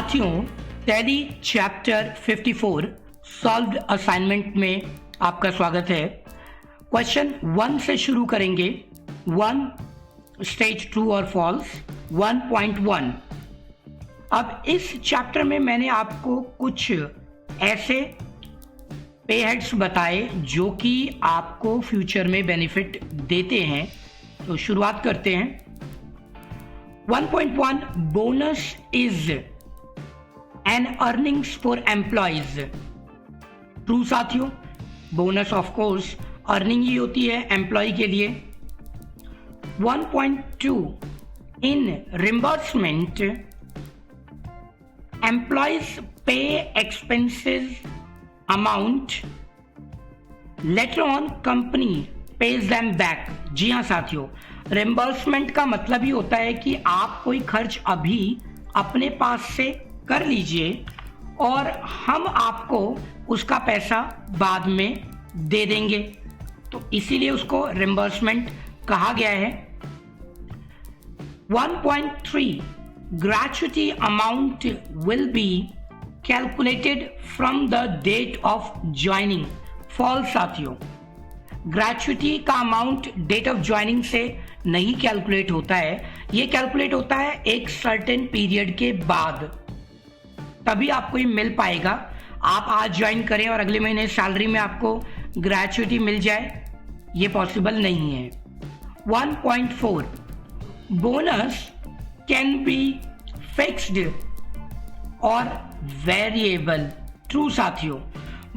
साथियों, tally chapter 54 solved assignment में आपका स्वागत है। क्वेश्चन 1 से शुरू करेंगे। 1 स्टेट ट्रू और फॉल्स। 1.1 अब इस चैप्टर में मैंने आपको कुछ ऐसे पे हेड्स बताए जो कि आपको फ्यूचर में बेनिफिट देते हैं। तो शुरुआत करते हैं। 1.1 bonus is an earnings for employees. True साथियों, बोनस ऑफ कोर्स अर्निंग ही होती है एम्प्लॉय के लिए। 1.2 in reimbursement employees pay expenses amount later on company pays them back. जी हाँ साथियों, रिम्बर्समेंट का मतलब ही होता है कि आप कोई खर्च अभी अपने पास से कर लीजिए और हम आपको उसका पैसा बाद में दे देंगे, तो इसीलिए उसको रिम्बर्समेंट कहा गया है। 1.3 gratuity amount will be calculated from the date of joining. False साथियों, ग्रेच्युटी का अमाउंट डेट ऑफ ज्वाइनिंग से नहीं कैलकुलेट होता है। ये कैलकुलेट होता है एक सर्टेन पीरियड के बाद, तभी आपको ये मिल पाएगा। आप आज ज्वाइन करें और अगले महीने सैलरी में आपको ग्रेच्युटी मिल जाए, ये पॉसिबल नहीं है। 1.4 बोनस कैन बी फिक्स्ड और वेरिएबल। ट्रू साथियों,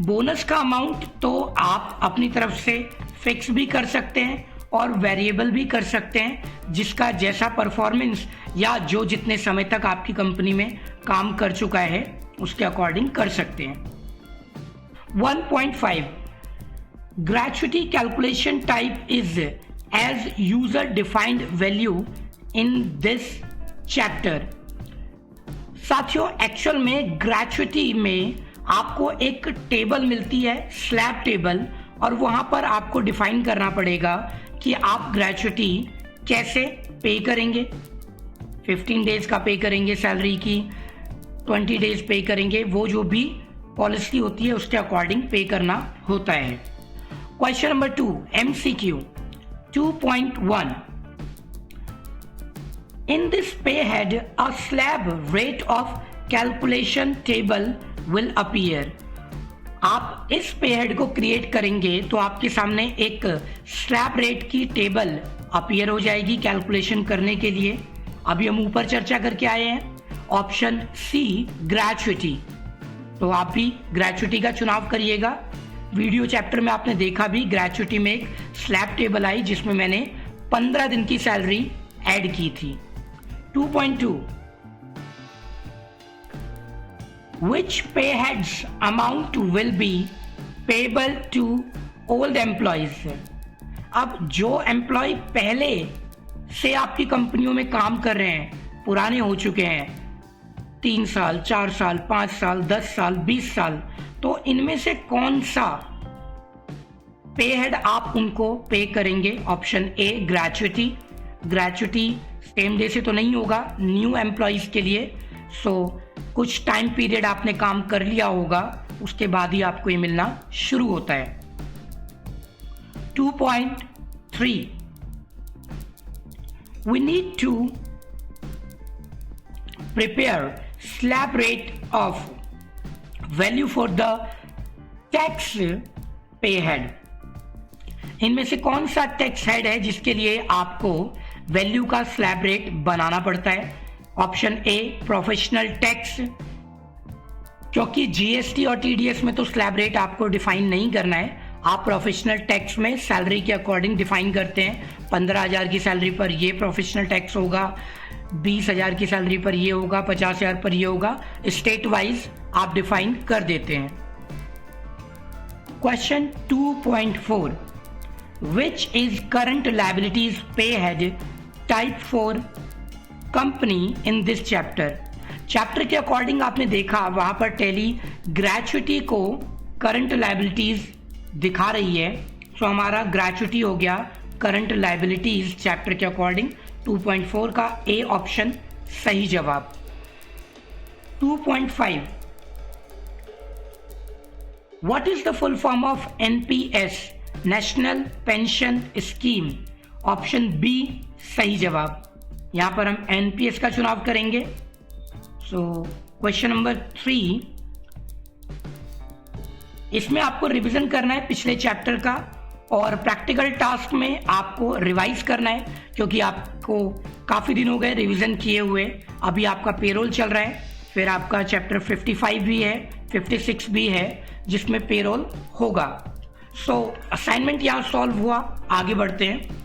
बोनस का अमाउंट तो आप अपनी तरफ से फिक्स भी कर सकते हैं और वेरिएबल भी कर सकते हैं, जिसका जैसा परफॉर्मेंस या जो जितने समय तक आपकी कंपनी में काम कर चुका है उसके अकॉर्डिंग कर सकते हैं। 1.5 gratuity calculation type is as user defined value in this chapter. साथियों, एक्चुअल में ग्रेच्युटी में आपको एक टेबल मिलती है, स्लैब टेबल, और वहां पर आपको डिफाइन करना पड़ेगा कि आप ग्रेच्युटी कैसे पे करेंगे। 15 डेज का पे करेंगे सैलरी की, 20 डेज पे करेंगे, वो जो भी पॉलिसी होती है उसके अकॉर्डिंग पे करना होता है। Question number 2 MCQ 2.1 In this pay head, a slab rate of calculation table will appear. आप इस पे हेड को क्रिएट करेंगे तो आपके सामने एक स्लैब रेट की टेबल अपीयर हो जाएगी कैलकुलेशन करने के लिए। अभी हम ऊपर चर्चा करके आए हैं ऑप्शन सी ग्रेच्युटी, तो आप भी ग्रेच्युटी का चुनाव करिएगा। वीडियो चैप्टर में आपने देखा भी, ग्रेच्युटी में एक स्लैब टेबल आई जिसमें मैंने 15 दिन की सैलरी ऐड की थी। 2.2 Which pay heads amount will be payable to old employees? अब जो एम्प्लॉय पहले से आपकी कंपनियों में काम कर रहे हैं, पुराने हो चुके हैं, 3 साल, 4 साल, 5 साल, 10 साल, 20 साल, तो इनमें से कौन सा पे हेड आप उनको पे करेंगे? Option A gratuity. Gratuity same day से तो नहीं होगा न्यू एम्प्लॉयज के लिए, सो कुछ टाइम पीरियड आपने काम कर लिया होगा, उसके बाद ही आपको ये मिलना शुरू होता है। 2.3 We need to prepare slab rate of value for the tax pay head. इनमें से कौन सा टैक्स हेड है जिसके लिए आपको वैल्यू का स्लैब रेट बनाना पड़ता है? ऑप्शन ए प्रोफेशनल टैक्स, क्योंकि जीएसटी और टीडीएस में तो स्लैब रेट आपको डिफाइन नहीं करना है, आप प्रोफेशनल टैक्स में सैलरी के अकॉर्डिंग डिफाइन करते हैं। 15,000 की सैलरी पर ये प्रोफेशनल टैक्स होगा, 20,000 की सैलरी पर ये होगा, 50,000 पर ये होगा, स्टेट वाइज आप डिफाइन कर देते हैं। Question 2.4 Which is current liabilities pay head type for company in this chapter? Chapter के अकॉर्डिंग आपने देखा वहां पर टैली ग्रेच्युटी को करंट लायबिलिटीज दिखा रही है, सो हमारा ग्रेच्युटी हो गया करंट लायबिलिटीज चैप्टर के अकॉर्डिंग। 2.4 का ए ऑप्शन सही जवाब। 2.5. What is the full form of NPS? National pension scheme. Option B सही जवाब. यहां पर हम एनपीएस का चुनाव करेंगे. सो क्वेश्चन नंबर 3, इसमें आपको रिवीजन करना है पिछले चैप्टर का, और प्रैक्टिकल टास्क में आपको रिवाइज करना है, क्योंकि आपको काफ़ी दिन हो गए रिवीजन किए हुए. अभी आपका पेरोल चल रहा है, फिर आपका चैप्टर 55 भी है, 56 भी है जिसमें पेरोल होगा. सो असाइनमेंट यहाँ सॉल्व हुआ. आगे बढ़ते हैं.